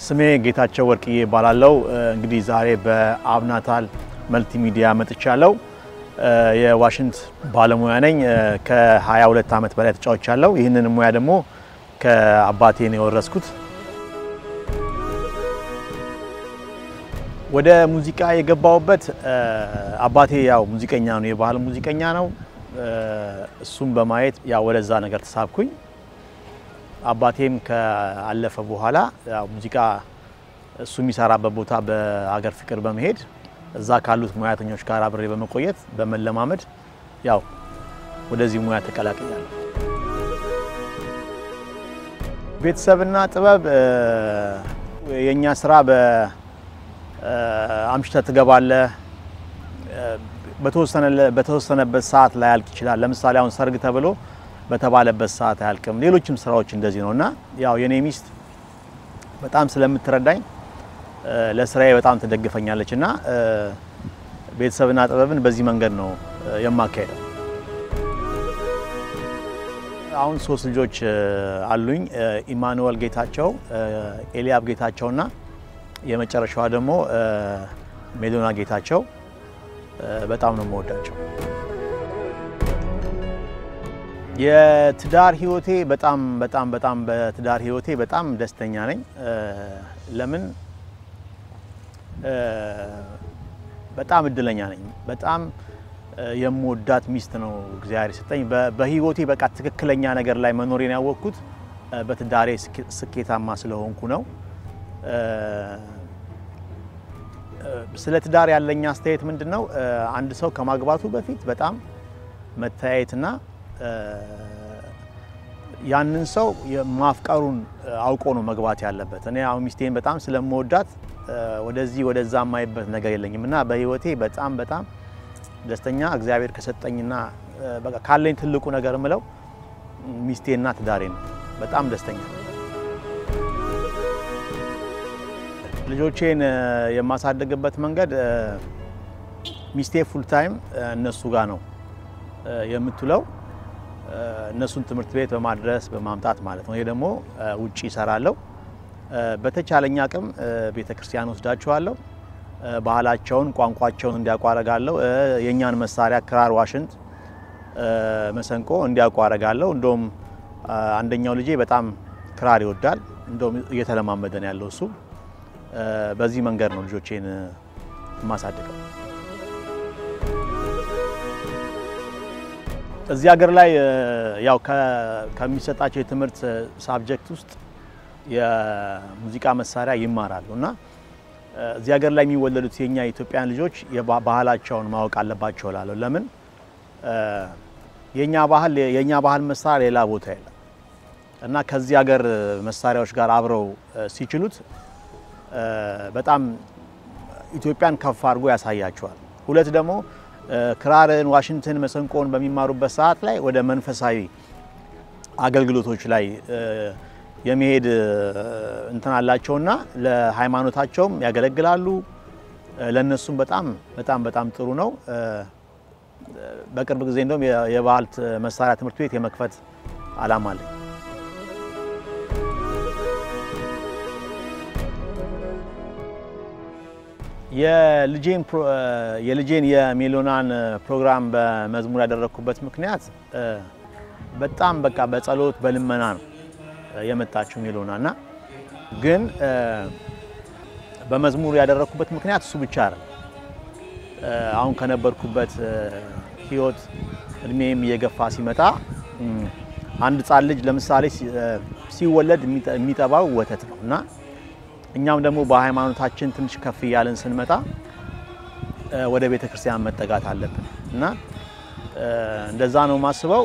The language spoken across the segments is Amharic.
ስሜ ጌታቸው ወርቅዬ ይባላልው እንግዲህ ዛሬ በአብናታል መልቲሚዲያ መጥቻለሁ የዋሽንት ባለሙያ ነኝ ከ22 አመት በላይ ተጫውቻለሁ ይሄንን ሙያ ደግሞ ከአባቴ ነው የወረስኩት ወደ ሙዚቃ የገባውበት አባቴ ያው ሙዚቀኛ ነው የባህል ሙዚቀኛ ነው እሱም በማየት ያው ወደዛ ነገር ተሳብኩኝ አባቴም ከአለፈ በኋላ ያው ሙዚቃ እሱ የሚሰራበት ቦታ በአገር ፍቅር በመሄድ እዛ ካሉት ሙያተኞች ጋር አብሬ በመቆየት በመለማመድ ያው ወደዚህ ሙያ ተቀላቅያለሁ ቤተሰብና ጥበብ የኛ ስራ በአምሽተ ተገባለ በተወሰነበት ሰዓት ላይ ያልቅ ይችላል ለምሳሌ አሁን ሰርግ ተብሎ በተባለበት ሰዓት ያልቅም ሌሎችም ስራዎች እንደዚህ ነውና ያው የኔ ሚስት በጣም ስለምትረዳኝ ለስራዬ በጣም ተደግፈኛለችና ቤተሰብና ጥበብን በዚህ መንገድ ነው የማካሄደው አሁን 3 ልጆች አሉኝ ኢማኑኤል ጌታቸው ኤሊያብ ጌታቸውና የመጨረሻዋ ደግሞ ሜሎና ጌታቸው በጣም ነው የምወዳቸው የትዳር ህይወቴ በጣም በትዳር ህይወቴ በጣም ደስተኛ ነኝ ለምን በጣም እድለኛ ነኝ በጣም የምወዳት ሚስት ነው እግዚአብሔር ሰጠኝ በህይወቴ በቃ ትክክለኛ ነገር ላይ መኖሬን ያወቅኩት በትዳሬ ስኬታማ ስለሆንኩ ነው ስለ ትዳር ያለኝ አስተያየት ምንድነው አንድ ሰው ከማግባቱ በፊት በጣም መታየትና ያንን ሰው የማፍቀሩን አውቆ ነው መግባት ያለበት እኔ አሁን ሚስቴን በጣም ስለምወዳት ወደዛ ማይበት ነገር የለኝምና በህይወቴ በጣም ደስተኛ እግዚአብሔር ከሰጠኝና በቃ ካለኝ ትልቁ ነገር ምለው ሚስቴና ትዳሬ ነው በጣም ደስተኛ ልጆቼን የማሳደግበት መንገድ ሚስቴ ፉል ታይም እነሱ ጋር ነው የምትለው እነሱን ትምህርት ቤት በማድረስ በማምጣት ማለት ነው ይሄ ደግሞ ውጪ ይሰራለው በተቻለኛ አቅም ቤተክርስቲያን ወስዳቸዋለሁ ባህላቸውን ቋንቋቸውን እንዲያቋረጋለው የኛን መሳሪያ ክራር ዋሽንት መሰንቆ እንዲያቋረጋለው እንደውም አንደኛው ልጄ በጣም ክራር ይወዳል እንደውም እየተለማመደ ነው ያለው እሱ በዚህ መንገድ ነው ልጆቼን ማሳደገው እዚህ ሀገር ላይ ያው ከሚሰጣቸው የትምህርት ሳብጀክት ውስጥ የሙዚቃ መሳሪያ ይማራሉና እዚህ ሀገር ላይ የሚወለዱት የኛ ኢትዮጵያን ልጆች የባህላቸውን ማወቅ አለባቸው ላለው ለምን የኛ ባህል መሳሪያ ሌላ ቦታ የለም እና ከዚህ ሀገር መሳሪያዎች ጋር አብረው ሲችሉት በጣም ኢትዮጵያን ከፍ አድርጎ ያሳያቸዋል ሁለት ደግሞ ክራርን ዋሽንትን መሰንቆን በሚማሩበት ሰዓት ላይ ወደ መንፈሳዊ አገልግሎቶች ላይ የሚሄድ እንትን አላቸውና ለሃይማኖታቸውም ያገለግላሉ ለነሱም በጣም ጥሩ ነው በቅርብ ጊዜ እንደውም የባህል መሳሪያ ትምህርት ቤት የመክፈት አላማ አለኝ የልጄን የሜሎናን ፕሮግራም በመዝሙር ያደረኩበት ምክንያት በጣም በቃ በጸሎት በልመና ነው የመጣችው ሜሎናና ግን በመዝሙር ያደረኩበት ምክንያት እሱ ብቻ አይደለም አሁን ከነበርኩበት ህይወት እድሜም እየገፋ ሲመጣ አንድ ጻል ልጅ ለምሳሌ ሲወለድ የሚጠባው ወተት ነውና እኛም ደግሞ በሃይማኖታችን ትንሽ ከፍ ያለን ስንመጣ ወደ ቤተክርስቲያን መጠጋት አለብን እና እንደዛ ነው ማስበው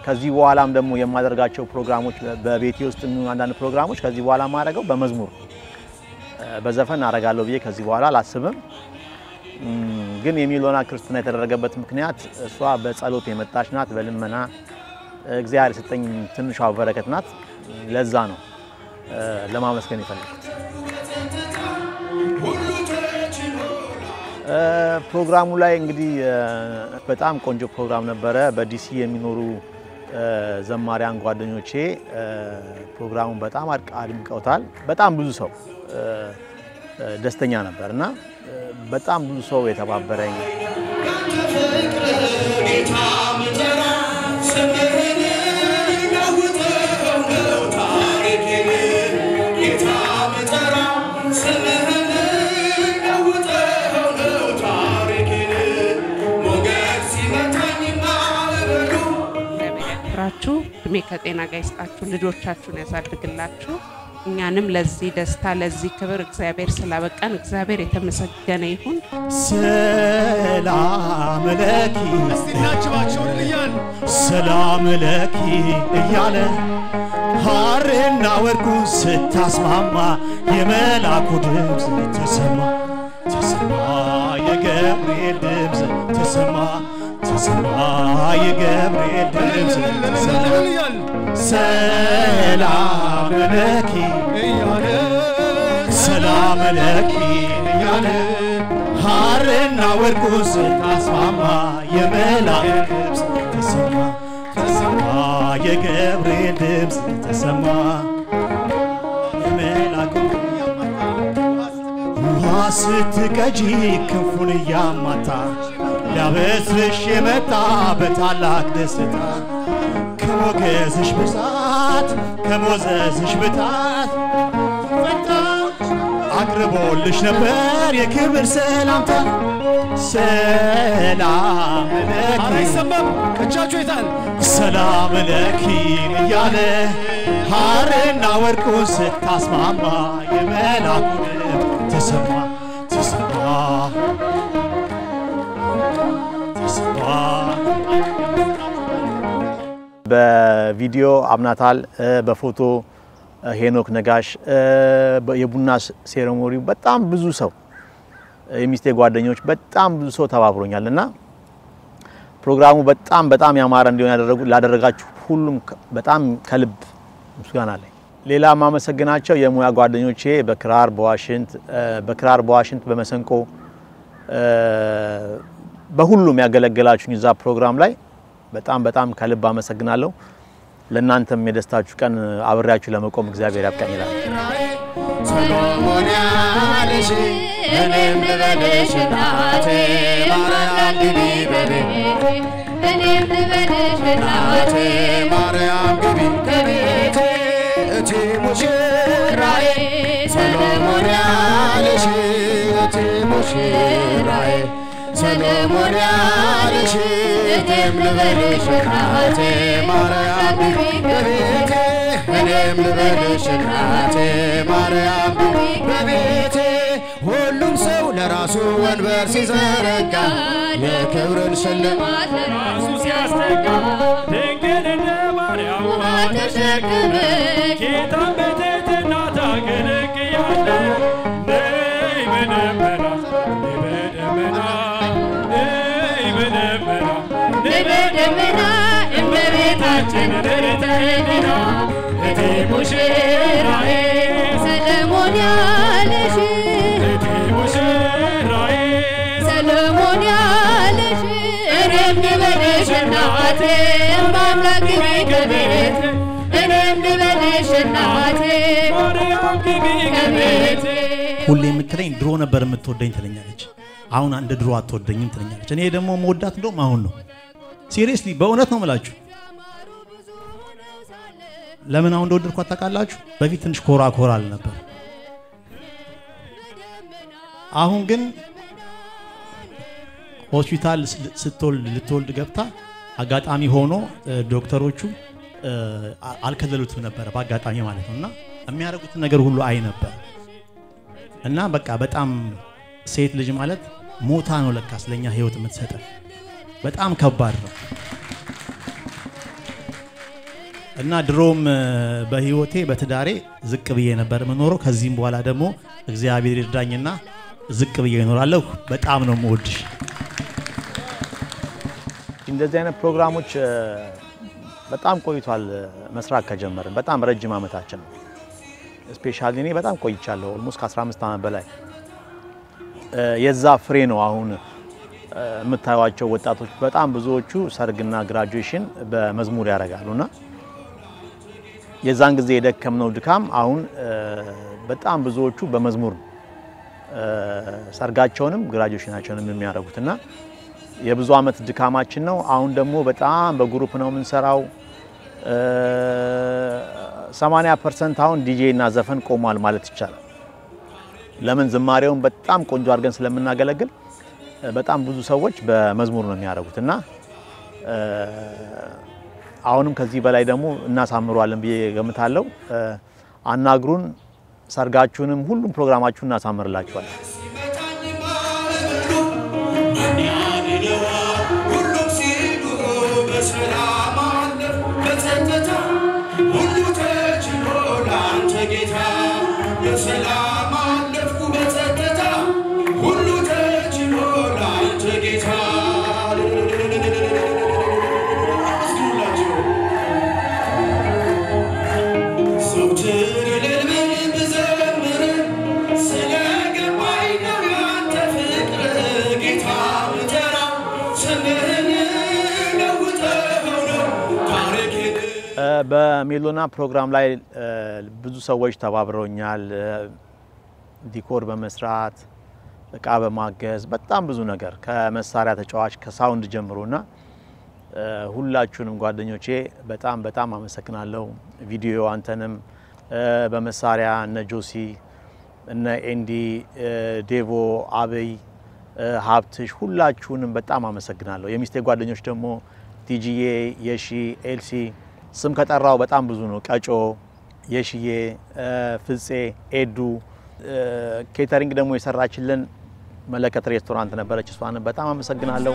ከዚህ በኋላም ደግሞ የማደርጋቸው ፕሮግራሞች በቤቴ ውስጥ አንዳንድ ፕሮግራሞች ከዚህ በኋላ ማድረገው በመዝሙር በዘፈን አረጋለሁ ብዬ ከዚህ በኋላ አላስብም ግን የሜሎና ክርስትና የተደረገበት ምክንያት እሷ በጸሎት የመጣች ናት በልመና እግዚአብሔር ሰጠኝ ትንሿ በረከት ናት ለዛ ነው ለማመስገን ይፈልጋል ፕሮግራሙ ላይ እንግዲህ በጣም ቆንጆ ፕሮግራም ነበረ በዲሲ የሚኖሩ ዘማሪያን ጓደኞቼ ፕሮግራሙን በጣም አድምቀውታል። በጣም ብዙ ሰው ደስተኛ ነበርና በጣም ብዙ ሰው የተባበረኝ እድሜ ከጤና ጋር ይስጣችሁ ልጆቻችሁን ያሳድግላችሁ እኛንም ለዚህ ደስታ ለዚህ ክብር እግዚአብሔር ስላበቃን እግዚአብሔር የተመሰገነ ይሁን ሰላም ለኪ ሰላም ለኪ እያለ ሐርና ወርቁ ስታስማማ የመላኩ ድምፅ ተሰማ የገብርኤል ድምፅ ተሰማ የገብርኤል ድምፅ ሰላም ለኪ እያለ ሰላም ለኪ እያለ ሐርና ወርቁ ስታስማማ የመላእክት ድምፅ ተሰማ የገብርኤል ድምፅ ተሰማ የመላእክት ውሃ ስትቀጂ ክንፉን እያማታ ሊያበስርሽ የመጣ በታላቅ ደስታ ከሞገስሽ ብዛት ከሞዘዝሽ ብታት አቅርቦልሽ ነበር የክብር ሰላምታ ሰላም ለኪ አይሰማም ከቻችሁ ይታል ሰላም ለኪ እያለ ሐርና ወርቁ ስታስማማ የመላኩ ተሰማ በቪዲዮ አብናታል በፎቶ ሄኖክ ነጋሽ የቡና ሴሬሞኒው በጣም ብዙ ሰው የሚስቴ ጓደኞች በጣም ብዙ ሰው ተባብሮኛልና ፕሮግራሙ በጣም ያማረ እንዲሆን ያደረጋችሁ ሁሉም በጣም ከልብ ምስጋና አለኝ። ሌላ ማመሰግናቸው የሙያ ጓደኞቼ በክራር በዋሽንት በመሰንቆ በሁሉም ያገለገላችሁኝ እዛ ፕሮግራም ላይ በጣም ከልብ አመሰግናለሁ። ለእናንተም የደስታችሁ ቀን አብሬያችሁ ለመቆም እግዚአብሔር ያብቃኝ ይላል። ሰሎሞንያለሽ እኔም ልበልሽ እናቴ ማርያም ግቢ በቤቴ እኔም ልበልሽ እናቴ ማርያም ግቢ በቤቴ እቴ ሙሽራዬ ሰሎሞንያለሽ እቴ ሙሽራዬ ሰሎሞንያለሽ እኔም ልበልሽ እናቴ ማርያም ግቢ በቤቴ እኔም ልበልሽ እናቴ ማርያም ግቢ በቤቴ ሁሉም ሰው ለራሱ ወንበር ሲዘረጋ የክብርን ሽልማት ለራሱ ሲያስተጋ ድንግል እንደ ማርያም ተሸክመሽ ጌታን በትሕትና ታገለግያለሽ ነይ በደመና በደመና እመቤታችን ደረተና እቴ ሙሽራዬ ሰሎሞንያለሽ እቴ ሙሽራዬ ሰሎሞንያለሽ እኔም ልበልሽ እናቴ በአምላክ ግቢ ከቤቴ እኔም ልበልሽ እናቴ ማርያም ግቢ ከቤቴ ሁሌ የምትለኝ ድሮ ነበር የምትወደኝ ትለኛለች አሁን አንድ ድሮ አትወደኝም ትለኛለች እኔ ደግሞ መወዳት እንደውም አሁን ነው ሲሪየስሊ በእውነት ነው የምላችሁ ለምን አሁን እንደወደድኳት ታውቃላችሁ በፊት ትንሽ ኮራ አለ ነበር አሁን ግን ሆስፒታል ልትወልድ ገብታ አጋጣሚ ሆኖ ዶክተሮቹ አልከለሉትም ነበር በአጋጣሚ ማለት ነውና የሚያደርጉት ነገር ሁሉ አይ ነበር እና በቃ በጣም ሴት ልጅ ማለት ሞታ ነው ለካስ ለኛ ህይወት የምትሰጠው በጣም ከባድ ነው እና ድሮም በህይወቴ በትዳሬ ዝቅ ብዬ ነበር መኖረው ከዚህም በኋላ ደግሞ እግዚአብሔር ይርዳኝና ዝቅ ብዬ እኖራለሁ በጣም ነው የምወድሽ እንደዚህ አይነት ፕሮግራሞች በጣም ቆይቷል መስራት ከጀመርን በጣም ረጅም አመታችን ነው ስፔሻሊ እኔ በጣም ቆይቻለሁ ኦልሞስት ከ15 አመት በላይ የዛ ፍሬ ነው አሁን የምታዩዋቸው ወጣቶች በጣም ብዙዎቹ ሰርግና ግራጁዌሽን በመዝሙር ያደርጋሉና የዛን ጊዜ የደከምነው ድካም አሁን በጣም ብዙዎቹ በመዝሙር ሰርጋቸውንም ግራጁዌሽናቸውንም የሚያደርጉትና የብዙ አመት ድካማችን ነው። አሁን ደግሞ በጣም በግሩፕ ነው የምንሰራው። 80% አሁን ዲጄ እና ዘፈን ቆሟል ማለት ይቻላል። ለምን ዝማሬውን በጣም ቆንጆ አድርገን ስለምናገለግል በጣም ብዙ ሰዎች በመዝሙር ነው የሚያደርጉትና አሁንም ከዚህ በላይ ደግሞ እናሳምሯለን ብዬ ገምታለሁ። አናግሩን፣ ሰርጋችሁንም ሁሉም ፕሮግራማችሁን እናሳምርላችኋለን። በሜሎና ፕሮግራም ላይ ብዙ ሰዎች ተባብረውኛል። ዲኮር በመስራት እቃ በማገዝ በጣም ብዙ ነገር ከመሳሪያ ተጫዋች ከሳውንድ ጀምሮና ሁላችሁንም ጓደኞቼ በጣም አመሰግናለሁ። ቪዲዮ አንተንም በመሳሪያ እነ ጆሲ እነ ኤንዲ ዴቮ አበይ ሀብትሽ ሁላችሁንም በጣም አመሰግናለሁ። የሚስቴ ጓደኞች ደግሞ ቲጂዬ የሺ ኤልሲ ስም ከጠራው በጣም ብዙ ነው። ቀጮ የሺዬ ፍጼ ኤዱ ኬተሪንግ ደግሞ የሰራችልን መለከት ሬስቶራንት ነበረች። እሷን በጣም አመሰግናለሁ።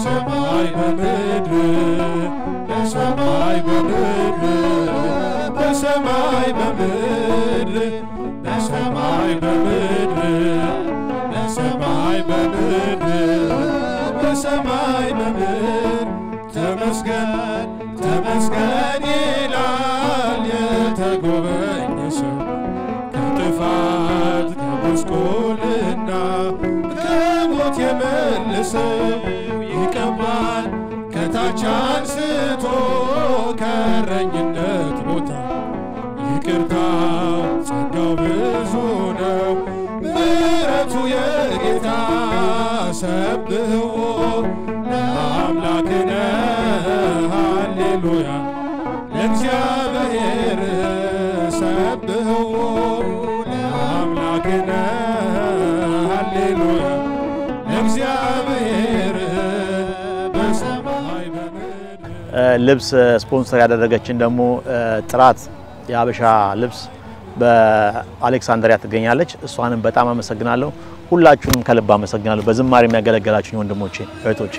ሰማይ ተመስገን ይላል የተጎበኘ ሰው ከጥፋት ከጉስቁልና ከሞት የመለሰው ይቀባል ከታች አንስቶ ከእረኝነት ቦታ ይቅርታው ጸጋው ብዙ ነው ምሕረቱ የጌታ ሰብሕዎ ለአምላክነ ሃሌሉያ ለእግዚአብሔር ሰብሕዎ ለአምላክነ ሃሌሉያ ለእግዚአብሔር በሰማይ በምድር። ልብስ ስፖንሰር ያደረገችን ደግሞ ጥራት የአበሻ ልብስ በአሌክሳንድሪያ ትገኛለች። እሷንም በጣም አመሰግናለሁ። ሁላችሁንም ከልብ አመሰግናለሁ። በዝማሬ የሚያገለግላችሁ ወንድሞቼ እህቶቼ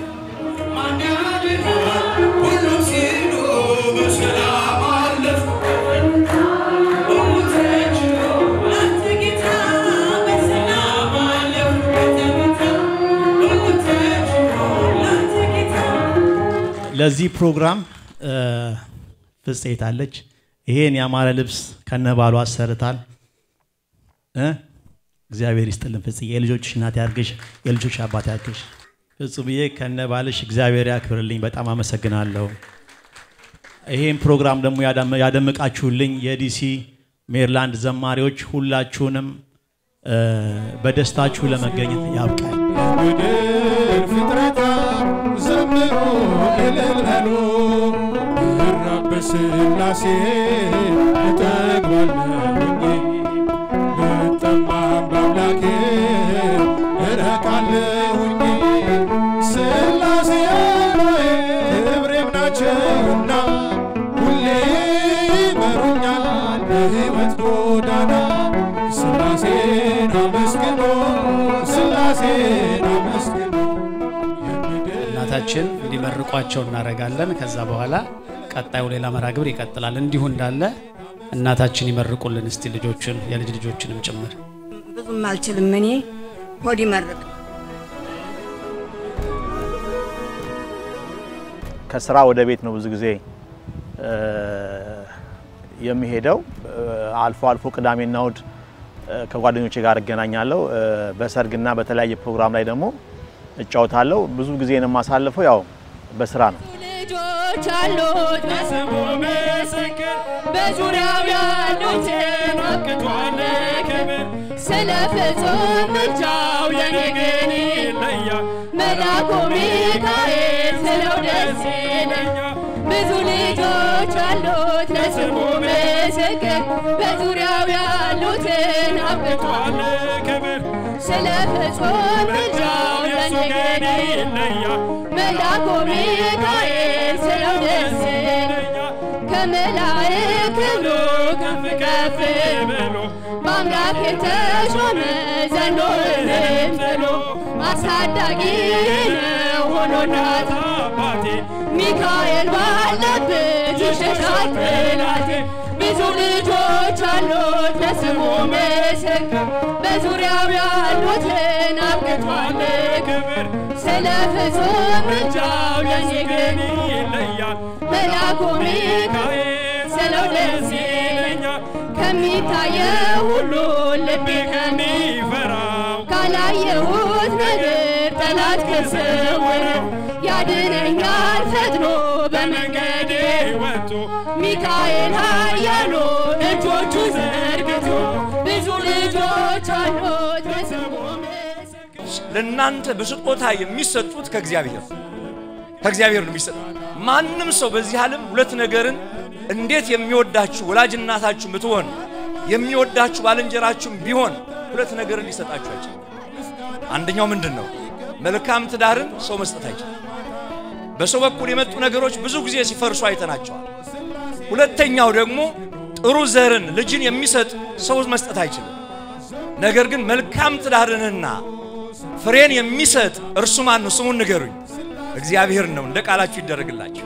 ለዚህ ፕሮግራም ፍጽይታለች ይሄን ያማረ ልብስ ከነባሉ አሰርታል። እግዚአብሔር ይስጥልን ፍጽዬ፣ የልጆችሽ እናት ያርግሽ፣ የልጆች አባት ያርግሽ። ፍጹምዬ ከነባልሽ እግዚአብሔር ያክብርልኝ። በጣም አመሰግናለሁ። ይሄን ፕሮግራም ደግሞ ያደምቃችሁልኝ የዲሲ ሜሪላንድ ዘማሪዎች ሁላችሁንም በደስታችሁ ለመገኘት ያብቃል። ምድር ፍጥረታ ዘምሩ እልል በሉ ረብ ስላሴ እጠግባለሁኝ ብጠማም በአምላኬ እረካለሁኝ ስላሴ ክብሬም ናቸውና ሁሌ ይመሩኛል በሕይወት ጎዳና ስላሴን አመስግኑ ስላሴን አመስግኑ። እናታችን እንዲመርቋቸው እናረጋለን። ከዛ በኋላ ቀጣዩ ሌላ መራግብር ይቀጥላል። እንዲሁ እንዳለ እናታችን ይመርቁልን እስቲ ልጆችን የልጅ ልጆችንም ጭምር። ብዙም አልችልም እኔ ሆድ ይመርቅ። ከስራ ወደ ቤት ነው ብዙ ጊዜ የሚሄደው። አልፎ አልፎ ቅዳሜና እሁድ ከጓደኞቼ ጋር እገናኛለሁ በሰርግና በተለያየ ፕሮግራም ላይ ደግሞ እጫወታለሁ ብዙ ጊዜ ነው ማሳልፈው ያው በስራ ነው ልጆች አሉት በስሙ ምስክር በዙሪያው ያሉትን አብቅቷል ክብር ስለ ፍጹም ምልጃው ለኔ ግን ይለያል መልአኩ ሚካኤል ስለው ደስ ይለኛል ብዙ ልጆች አሉት ለስሙ ምስክር በዙሪያው ያሉትን አብቅቷል ክብር ስለ ፍጹም ምልጃው ለኔ ግን ይለያል መልአኩ ሚካኤል ስለው ደስ ይለኛል ከመላእክት ሁሉ ከፍ ከፍ ብሎ በአምላክ የተሾመ ዘንዶንም ጥሎ አሳዳጊ ነው ሆኖ እናት አባቴ ሚካኤል ባለበት ይሸሻል ጠላቴ ብዙ ልጆች አሉት ለስሙ ምስክር በዙሪያው ያሉትን አብቅቷል ክብር ስለ ፍጹም ምልጃው ለኔ ግን ይለያል መልአኩ ሚካኤል ስለው ደስ ይለኛል ከሚታየው ሁሉ ልቤ ከሚፈራው ካላየሁት ነገር ጠላት ከሰወረው ያድነኛል ፈጥኖ በመንገዴ ወጥቶ ሚካኤል ኃያሉ እጆቹ ዘርግቶ ብዙ ልጆች አሉት ለስሙ ለእናንተ በስጦታ የሚሰጡት ከእግዚአብሔር ነው የሚሰጡት ማንም ሰው በዚህ ዓለም ሁለት ነገርን እንዴት የሚወዳችሁ ወላጅ እናታችሁ ብትሆን የሚወዳችሁ ባልንጀራችሁ ቢሆን ሁለት ነገርን ሊሰጣችሁ አይችልም አንደኛው ምንድነው መልካም ትዳርን ሰው መስጠት አይችልም በሰው በኩል የመጡ ነገሮች ብዙ ጊዜ ሲፈርሱ አይተናቸዋል ሁለተኛው ደግሞ ጥሩ ዘርን ልጅን የሚሰጥ ሰው መስጠት አይችልም ነገር ግን መልካም ትዳርንና ፍሬን የሚሰጥ እርሱ ማን ነው ስሙን ንገሩኝ እግዚአብሔር ነው እንደ ቃላችሁ ይደረግላችሁ